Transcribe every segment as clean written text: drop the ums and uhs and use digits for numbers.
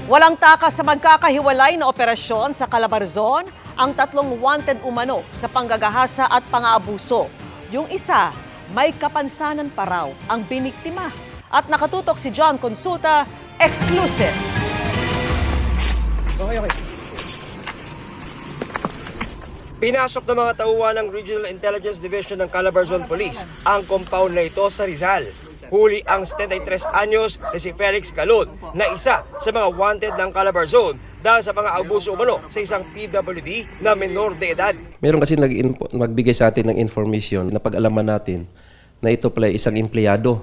Walang takas sa magkakahiwalay na operasyon sa Calabarzon ang tatlong wanted umano sa panggagahasa at pang-aabuso. Yung isa, may kapansanan pa raw ang biniktima. At nakatutok si John Consulta, exclusive. Okay. Pinasok ng mga tauhan ng Regional Intelligence Division ng Calabarzon Police ang compound na ito sa Rizal. Huli ang 73 anyos na si Felix Calon na isa sa mga wanted ng Calabarzon dahil sa mga abuso umano sa isang PWD na menor de edad. Meron kasi nagbigay sa atin ng information na pag-alaman natin na ito pala isang empleyado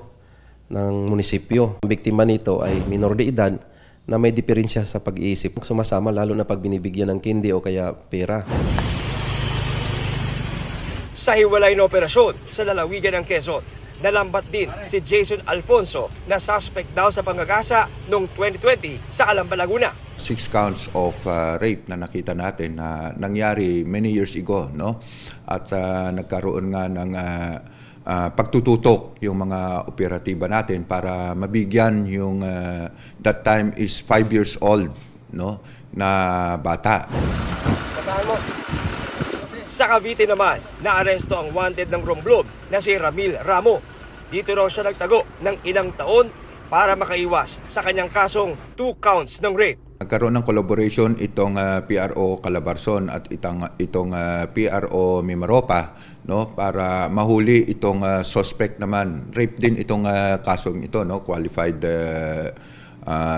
ng munisipyo. Ang biktima nito ay menor de edad na may diferensya sa pag-iisip. Sumasama lalo na pag binibigyan ng kindi o kaya pera. Sa hiwalay na operasyon sa lalawigan ng Quezon, nalambat din si Jason Alfonso na suspect daw sa panggagasa noong 2020 sa Calamba, Laguna. 6 counts of rape na nakita natin na nangyari many years ago, no? At nagkaroon nga ng pagtututok yung mga operatiba natin para mabigyan yung that time is 5 years old, no, na bata. Sa Cavite naman, naaresto ang wanted ng Romblon na si Ramil Ramo. Dito raw siya nagtago ng ilang taon para makaiwas sa kanyang kasong 2 counts ng rape. Nagkaroon ng collaboration itong PRO Calabarzon at itong PRO Mimaropa, no, para mahuli itong suspect naman. Rape din itong kasong ito, no, qualified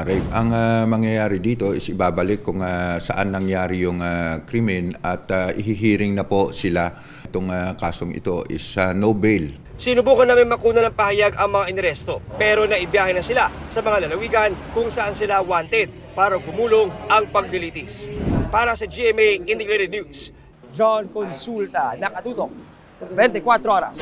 rape. Ang mangyayari dito is ibabalik kung saan nangyari yung krimen at ihihiring na po sila. Itong kasong ito is no bail. Sinubukan namin makuna ng pahayag ang mga inaresto pero naibiyahe na sila sa mga lalawigan kung saan sila wanted para gumulong ang pagdilitis. Para sa GMA Integrated News, John Consulta, nakatutok 24 oras.